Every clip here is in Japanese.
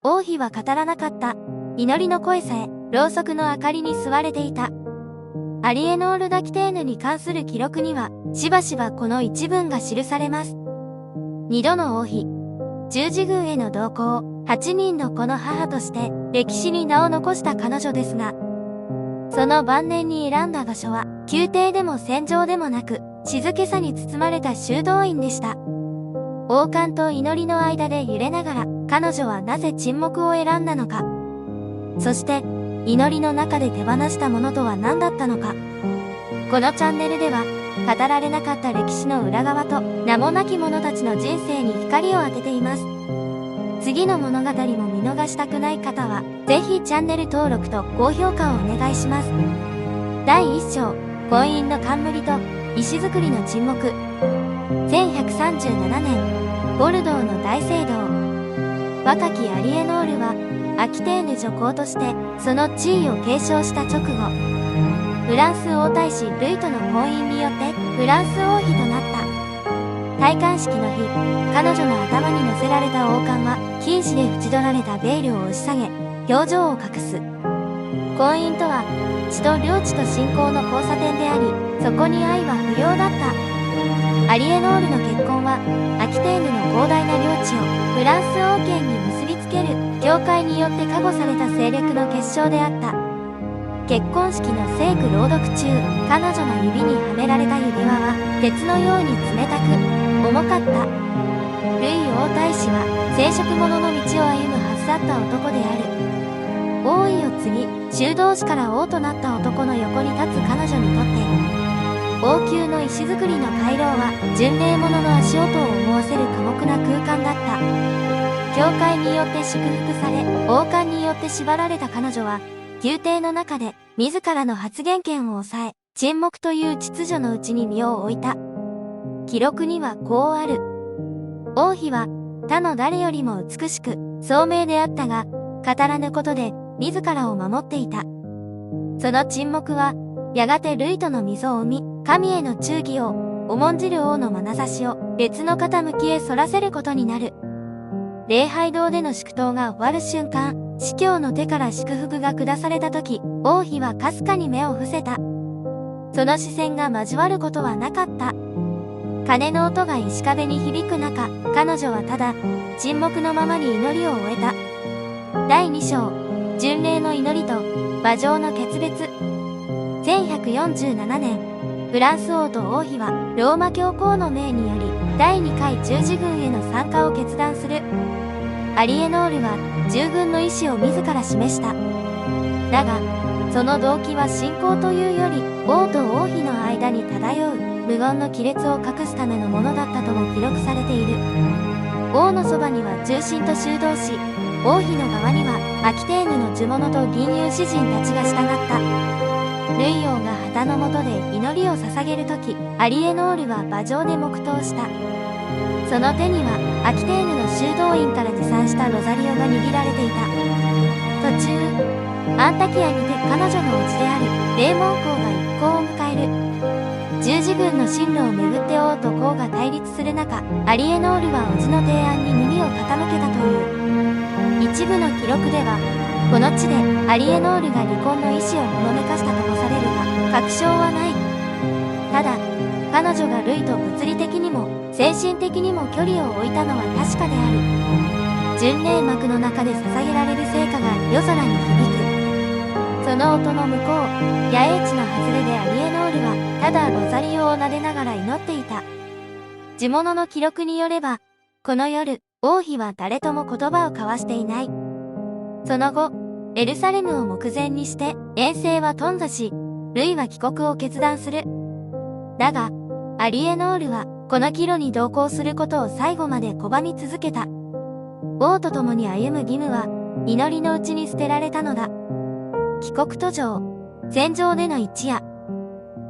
王妃は語らなかった。祈りの声さえ、ろうそくの明かりに吸われていた。アリエノール・ダキテーヌに関する記録には、しばしばこの一文が記されます。2度の王妃。十字宮への同行、8人の子の母として、歴史に名を残した彼女ですが、その晩年に選んだ場所は、宮廷でも戦場でもなく、静けさに包まれた修道院でした。王冠と祈りの間で揺れながら、彼女はなぜ沈黙を選んだのか。そして、祈りの中で手放したものとは何だったのか。このチャンネルでは、語られなかった歴史の裏側と、名もなき者たちの人生に光を当てています。次の物語も見逃したくない方は、ぜひチャンネル登録と高評価をお願いします。第1章、婚姻の冠と、石造りの沈黙。1137年、ボルドーの大聖堂。若きアリエノールは、アキテーヌ女皇として、その地位を継承した直後、フランス王太子ルイとの婚姻によって、フランス王妃となった。戴冠式の日、彼女の頭に乗せられた王冠は、金糸で縁取られたベールを押し下げ、表情を隠す。婚姻とは、血と領地と信仰の交差点であり、そこに愛は不要だった。アリエノールの結婚は、アキテーヌの広大な領地をフランス王権に結びつける、教会によって加護された政略の結晶であった。結婚式の聖句朗読中、彼女の指にはめられた指輪は、鉄のように冷たく、重かった。ルイ王太子は、聖職者の道を歩むはずだった男である。王位を継ぎ、修道士から王となった男の横に立つ彼女にとって、王宮の石造りの回廊は、巡礼者の足音を思わせる寡黙な空間だった。教会によって祝福され、王冠によって縛られた彼女は、宮廷の中で、自らの発言権を抑え、沈黙という秩序のうちに身を置いた。記録にはこうある。王妃は、他の誰よりも美しく、聡明であったが、語らぬことで、自らを守っていた。その沈黙は、やがてルイとの溝を生み、神への忠義を、重んじる王の眼差しを、別の傾きへ反らせることになる。礼拝堂での祝祷が終わる瞬間、司教の手から祝福が下された時、王妃はかすかに目を伏せた。その視線が交わることはなかった。鐘の音が石壁に響く中、彼女はただ、沈黙のままに祈りを終えた。第2章、巡礼の祈りと、馬上の決別。1147年、フランス王と王妃は、ローマ教皇の命により、第2回十字軍への参加を決断する。アリエノールは、従軍の意思を自ら示した。だが、その動機は信仰というより、王と王妃の間に漂う、無言の亀裂を隠すためのものだったとも記録されている。王のそばには忠臣と修道士、王妃の側には、アキテーヌの呪物と吟遊詩人たちが従った。ルイ王が旗の下で祈りを捧げるとき、アリエノールは馬上で黙祷した。その手には、アキテーヌの修道院から持参したロザリオが握られていた。途中、アンタキアにて彼女の叔父であるデーモン公が一行を迎える。十字軍の進路をめぐって王と公が対立する中、アリエノールは叔父の提案に耳を傾けたという。一部の記録では、この地でアリエノールが離婚の意思をほのめかしたともされるが、確証はない。ただ、彼女がルイと物理的にも精神的にも距離を置いたのは確かである。巡礼幕の中で捧げられる聖歌が夜空に響く。その音の向こう、野営地の外れでアリエノールは、ただロザリオを撫でながら祈っていた。地物の記録によれば、この夜、王妃は誰とも言葉を交わしていない。その後、エルサレムを目前にして、遠征は頓挫し、ルイは帰国を決断する。だが、アリエノールは、この岐路に同行することを最後まで拒み続けた。王と共に歩む義務は、祈りのうちに捨てられたのだ。帰国途上、戦場での一夜。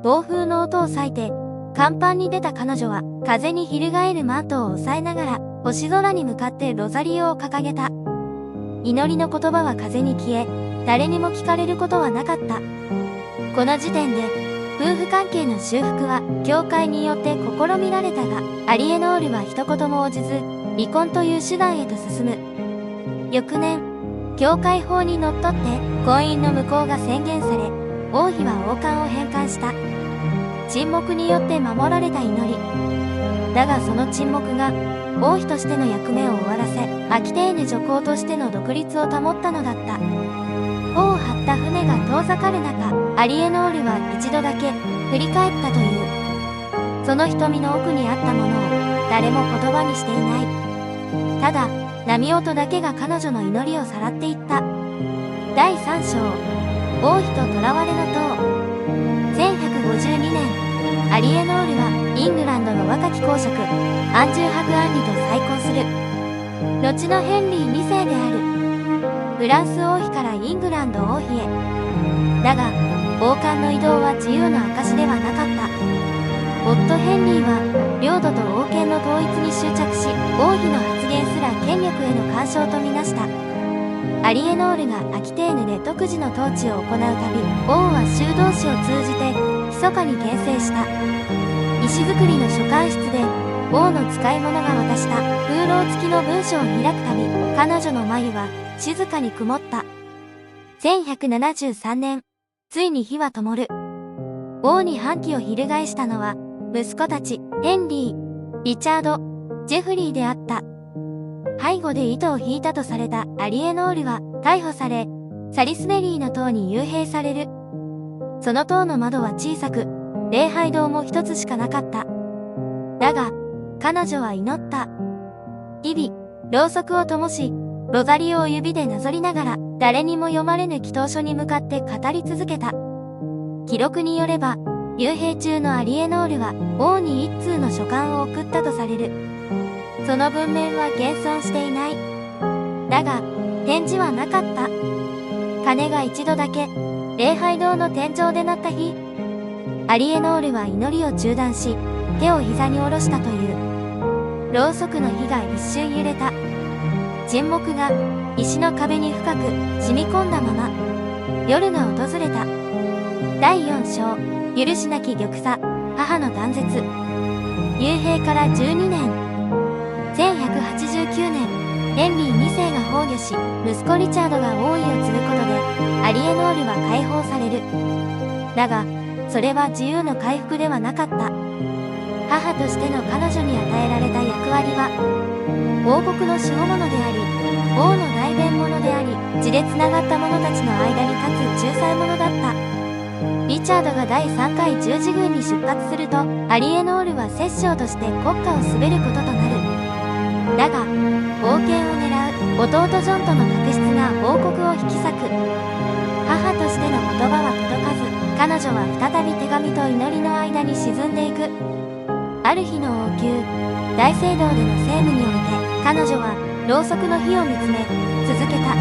暴風の音を裂いて、甲板に出た彼女は、風に翻るマントを押さえながら、星空に向かってロザリオを掲げた。祈りの言葉は風に消え、誰にも聞かれることはなかった。この時点で、夫婦関係の修復は、教会によって試みられたが、アリエノールは一言も応じず、離婚という手段へと進む。翌年、教会法にのっとって婚姻の無効が宣言され、王妃は王冠を返還した。沈黙によって守られた祈り。だがその沈黙が王妃としての役目を終わらせ、アキテーヌ女皇としての独立を保ったのだった。帆を張った船が遠ざかる中、アリエノールは一度だけ振り返ったという。その瞳の奥にあったものを誰も言葉にしていない。ただ波音だけが彼女の祈りをさらっていった。第3章、王妃と囚われの塔。1152年、アリエノールはイングランドの若き公爵アンジュー・ハグアンリと再婚する。後のヘンリー2世である。フランス王妃からイングランド王妃へ。だが王冠の移動は自由の証ではなかった。夫ヘンリーは領土と王権の統一に執着し、王妃の発言すら権力への干渉とみなした。アリエノールがアキテーヌで独自の統治を行うたび、王は修道士を通じて密かに牽制した。石造りの書簡室で王の使い物が渡した風漏付きの文書を開くたび、彼女の眉は静かに曇った。1173年、ついに火は灯る。王に反旗を翻したのは、息子たち、ヘンリー、リチャード、ジェフリーであった。背後で糸を引いたとされたアリエノールは逮捕され、サリスベリーの塔に幽閉される。その塔の窓は小さく、礼拝堂も一つしかなかった。だが、彼女は祈った。日々、ろうそくを灯し、ロザリオを指でなぞりながら、誰にも読まれぬ祈祷書に向かって語り続けた。記録によれば、幽閉中のアリエノールは王に一通の書簡を送ったとされる。その文面は現存していない。だが、返事はなかった。鐘が一度だけ、礼拝堂の天井で鳴った日、アリエノールは祈りを中断し、手を膝に下ろしたという。ろうそくの火が一瞬揺れた。沈黙が石の壁に深く染み込んだまま、夜が訪れた。第4章、許しなき玉座、母の断絶。幽閉から12年。1189年、ヘンリー2世が崩御し、息子リチャードが王位を継ぐことで、アリエノールは解放される。だが、それは自由の回復ではなかった。母としての彼女に与えられた役割は、王国の守護者であり、王の代弁者であり、血でつながった者たちの間に立つ仲裁者だった。リチャードが第3回十字軍に出発すると、アリエノールは摂政として国家を統べることとなる。だが、王権を狙う弟ジョンとの確執が王国を引き裂く。母としての言葉は届かず、彼女は再び手紙と祈りの間に沈んでいく。ある日の王宮、大聖堂での政務において、彼女はろうそくの火を見つめ、続けた。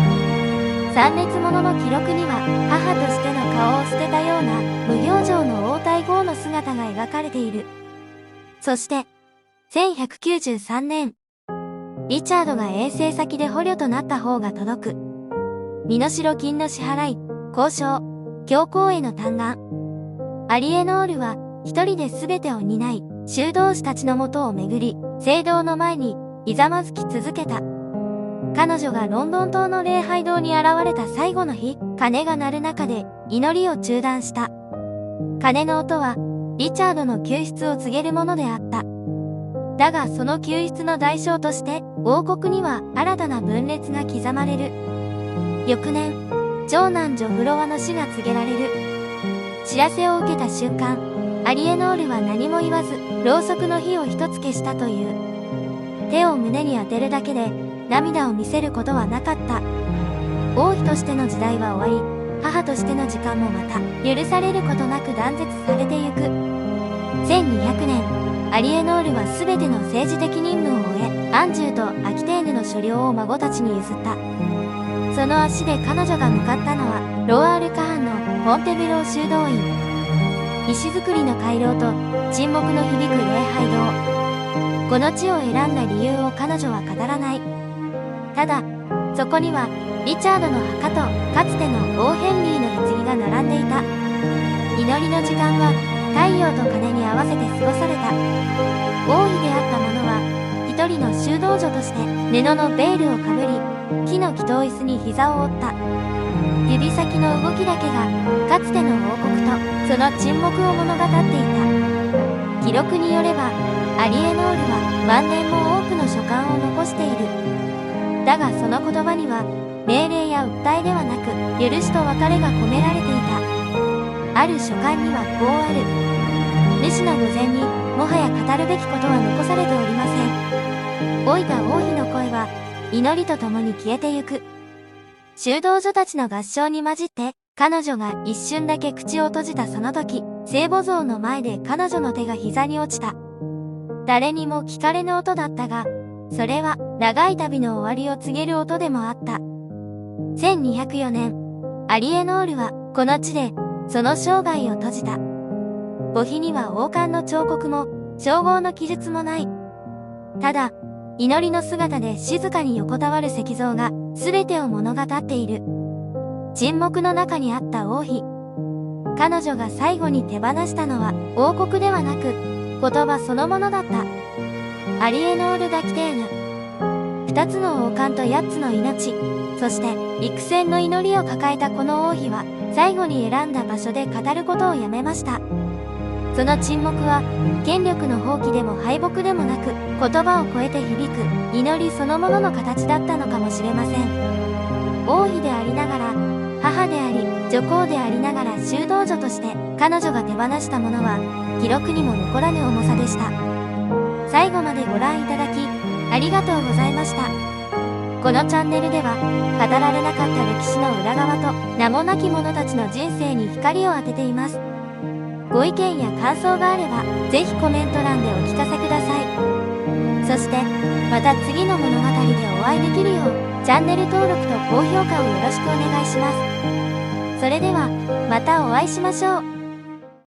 参列者の記録には、母としての顔を捨てたような無表情の王太后の姿が描かれている。そして、1193年、リチャードが遠征先で捕虜となった方が届く。身代金の支払い、交渉、教皇への嘆願。アリエノールは一人で全てを担い、修道士たちのもとを巡り、聖堂の前にひざまずき続けた。彼女がロンドン島の礼拝堂に現れた最後の日、鐘が鳴る中で祈りを中断した。鐘の音はリチャードの救出を告げるものであった。だがその救出の代償として王国には新たな分裂が刻まれる。翌年、長男ジョフロワの死が告げられる。知らせを受けた瞬間、アリエノールは何も言わず、ろうそくの火を一つ消したという。手を胸に当てるだけで涙を見せることはなかった。王妃としての時代は終わり、母としての時間もまた許されることなく断絶されてゆく。1200年、アリエノールは全ての政治的任務を終え、アンジューとアキテーヌの所領を孫たちに譲った。その足で彼女が向かったのは、ロワール河畔のフォンテベロー修道院。石造りの回廊と沈黙の響く礼拝堂。この地を選んだ理由を彼女は語らない。ただ、そこにはリチャードの墓とかつての王ヘンリーの棺が並んでいた。祈りの時間は太陽と鐘に合わせて過ごされた。王妃であった者は人人の修道女として布のベールをかぶり、木の祈祷椅子に膝を折った。指先の動きだけがかつての王国とその沈黙を物語っていた。記録によればアリエノールは晩年も多くの書簡を残している。だがその言葉には命令や訴えではなく許しと別れが込められていた。ある書簡にはこうある。主の御前にもはや語るべきことは残されておりません。老いた王妃の声は祈りとともに消えてゆく。修道女たちの合唱に混じって彼女が一瞬だけ口を閉じたその時、聖母像の前で彼女の手が膝に落ちた。誰にも聞かれぬ音だったが、それは長い旅の終わりを告げる音でもあった。1204年、アリエノールはこの地でその生涯を閉じた。墓碑には王冠の彫刻も称号の記述もない。ただ、祈りの姿で静かに横たわる石像が全てを物語っている。沈黙の中にあった王妃。彼女が最後に手放したのは王国ではなく言葉そのものだった。アリエノール・ダキテーヌ。2つの王冠と8つの命、そして幾千の祈りを抱えたこの王妃は最後に選んだ場所で語ることをやめました。その沈黙は権力の放棄でも敗北でもなく言葉を超えて響く祈りそのものの形だったのかもしれません。王妃でありながら母であり女皇でありながら修道女として彼女が手放したものは記録にも残らぬ重さでした。最後までご覧いただきありがとうございました。このチャンネルでは語られなかった歴史の裏側と名もなき者たちの人生に光を当てています。ご意見や感想があればぜひコメント欄でお聞かせください。そしてまた次の物語でお会いできるようチャンネル登録と高評価をよろしくお願いします。それではまたお会いしましょう。